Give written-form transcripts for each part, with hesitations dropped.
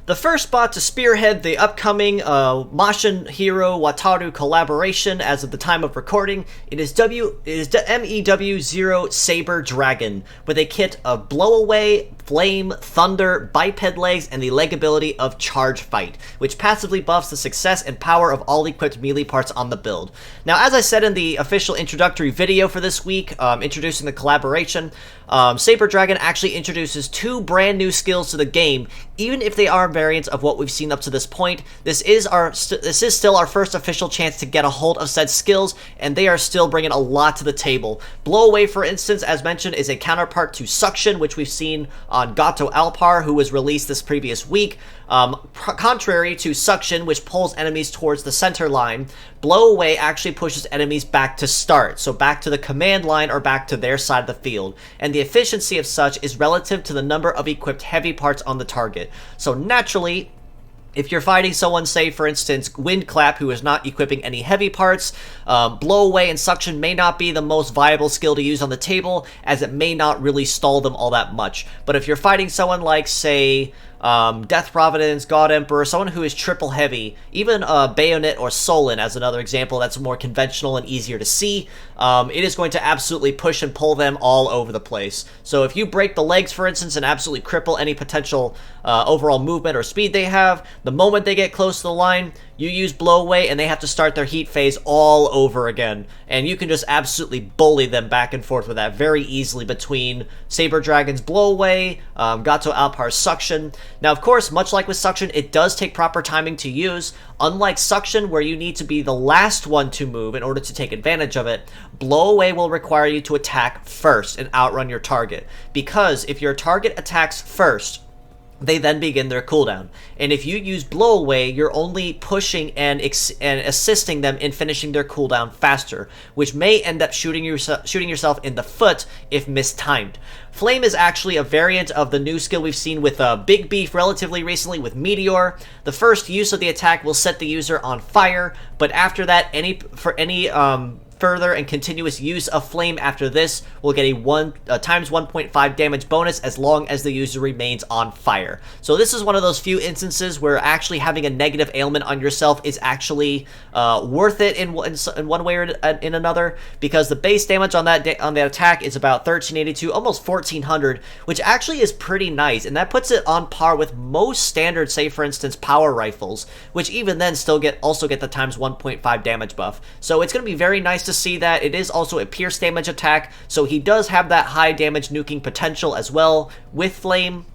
The first bot to spearhead the upcoming Mashin Hero Wataru collaboration as of the time of recording, it is MEW00 Saber Dragon, with a kit of Blow Away, Flame, Thunder, Biped Legs, and the leg ability of Charge Fight, which passively buffs the success and power of all equipped melee parts on the build. Now, as I said in the official introductory video for this week, introducing the collaboration, Saber Dragon actually introduces two brand new skills to the game, even if they are variants of what we've seen up to this point. This is still our first official chance to get a hold of said skills, and they are still bringing a lot to the table. Blow Away, for instance, as mentioned, is a counterpart to Suction, which we've seen on Gato Alpar, who was released this previous week. Contrary to Suction, which pulls enemies towards the center line, Blow Away actually pushes enemies back to start, so back to the command line or back to their side of the field, and the efficiency of such is relative to the number of equipped heavy parts on the target. So naturally, if you're fighting someone, say for instance Windclap, who is not equipping any heavy parts, Blow Away and Suction may not be the most viable skill to use on the table, as it may not really stall them all that much. But if you're fighting someone like, say, Death Providence, God Emperor, someone who is triple heavy, even Bayonet or Solon as another example that's more conventional and easier to see, it is going to absolutely push and pull them all over the place. So if you break the legs, for instance, and absolutely cripple any potential overall movement or speed they have, the moment they get close to the line, you use Blow Away and they have to start their heat phase all over again. And you can just absolutely bully them back and forth with that very easily between Saber Dragon's Blow Away, Gato Alpar's Suction. Now, of course, much like with Suction, it does take proper timing to use. Unlike Suction, where you need to be the last one to move in order to take advantage of it, Blow Away will require you to attack first and outrun your target. Because if your target attacks first, they then begin their cooldown. And if you use Blow Away, you're only pushing and assisting them in finishing their cooldown faster, which may end up shooting yourself in the foot if mistimed. Flame is actually a variant of the new skill we've seen with Big Beef relatively recently with Meteor. The first use of the attack will set the user on fire, but after that, any further and continuous use of Flame after this will get a times 1.5 damage bonus as long as the user remains on fire. So this is one of those few instances where actually having a negative ailment on yourself is actually worth it in one way or in another, because the base damage on that attack is about 1382, almost 1400, which actually is pretty nice, and that puts it on par with most standard, say for instance power rifles, which even then still also get the times 1.5 damage buff. So it's going to be very nice to see that. It is also a pierce damage attack, so he does have that high damage nuking potential as well with Flame,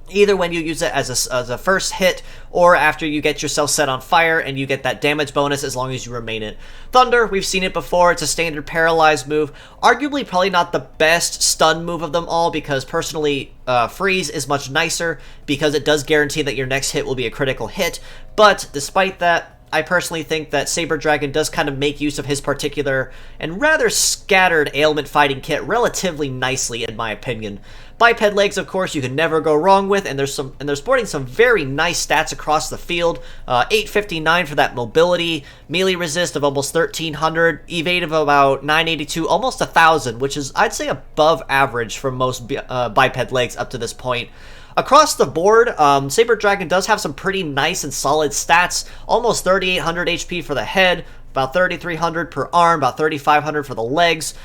either when you use it as a first hit or after you get yourself set on fire and you get that damage bonus as long as you remain it. Thunder, we've seen it before. It's a standard paralyzed move. Arguably probably not the best stun move of them all, because personally Freeze is much nicer because it does guarantee that your next hit will be a critical hit. But despite that, I personally think that Saber Dragon does kind of make use of his particular and rather scattered ailment fighting kit relatively nicely, in my opinion. Biped Legs, of course, you can never go wrong with, and they're sporting some very nice stats across the field. 859 for that mobility, melee resist of almost 1300, evade of about 982, almost 1000, which is, I'd say, above average for most Biped Legs up to this point. Across the board, Saber Dragon does have some pretty nice and solid stats. Almost 3,800 HP for the head, about 3,300 per arm, about 3,500 for the legs.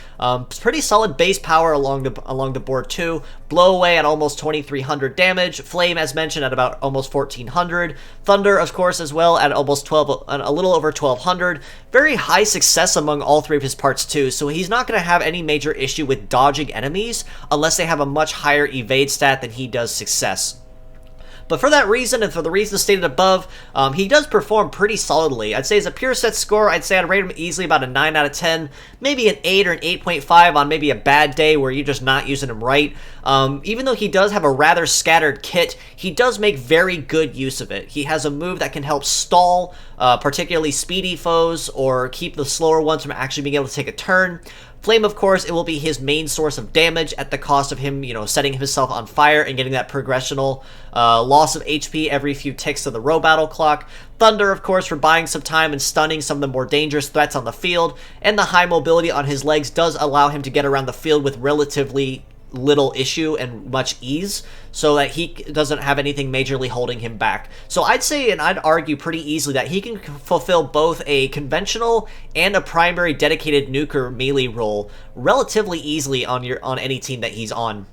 Pretty solid base power along the board too. Blow Away at almost 2,300 damage. Flame, as mentioned, at about almost 1,400. Thunder, of course, as well at almost a little over 1,200. Very high success among all three of his parts too, so he's not going to have any major issue with dodging enemies unless they have a much higher evade stat than he does success. But for that reason, and for the reasons stated above, he does perform pretty solidly. I'd say as a pure set score, I'd say I'd rate him easily about a 9 out of 10, maybe an 8 or an 8.5 on maybe a bad day where you're just not using him right. Even though he does have a rather scattered kit, he does make very good use of it. He has a move that can help stall particularly speedy foes or keep the slower ones from actually being able to take a turn. Flame, of course, it will be his main source of damage at the cost of him, setting himself on fire and getting that progressional loss of HP every few ticks of the Robattle clock. Thunder, of course, for buying some time and stunning some of the more dangerous threats on the field. And the high mobility on his legs does allow him to get around the field with relatively little issue and much ease, so that he doesn't have anything majorly holding him back. So I'd say, and I'd argue pretty easily, that he can fulfill both a conventional and a primary dedicated nuker melee role relatively easily on any team that he's on.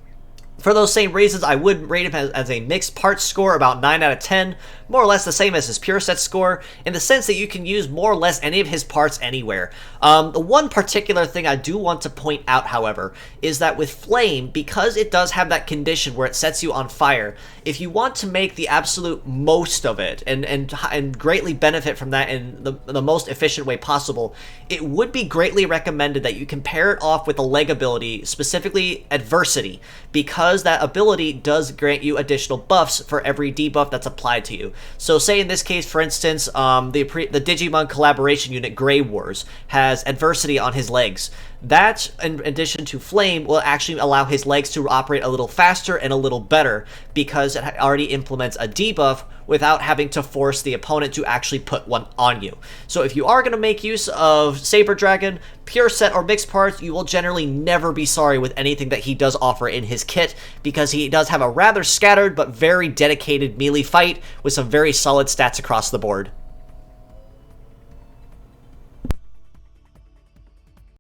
For those same reasons, I would rate him as a mixed parts score, about 9 out of 10, more or less the same as his pure set score, in the sense that you can use more or less any of his parts anywhere. The one particular thing I do want to point out, however, is that with Flame, because it does have that condition where it sets you on fire, if you want to make the absolute most of it and greatly benefit from that in the most efficient way possible, it would be greatly recommended that you can pair it off with a leg ability, specifically Adversity, because that ability does grant you additional buffs for every debuff that's applied to you. So say in this case, for instance, the Digimon collaboration unit Grey Wars has Adversity on his legs. That, in addition to Flame, will actually allow his legs to operate a little faster and a little better, because it already implements a debuff without having to force the opponent to actually put one on you. So if you are going to make use of Saber Dragon, pure set or mixed parts, you will generally never be sorry with anything that he does offer in his kit, because he does have a rather scattered but very dedicated melee fight with some very solid stats across the board.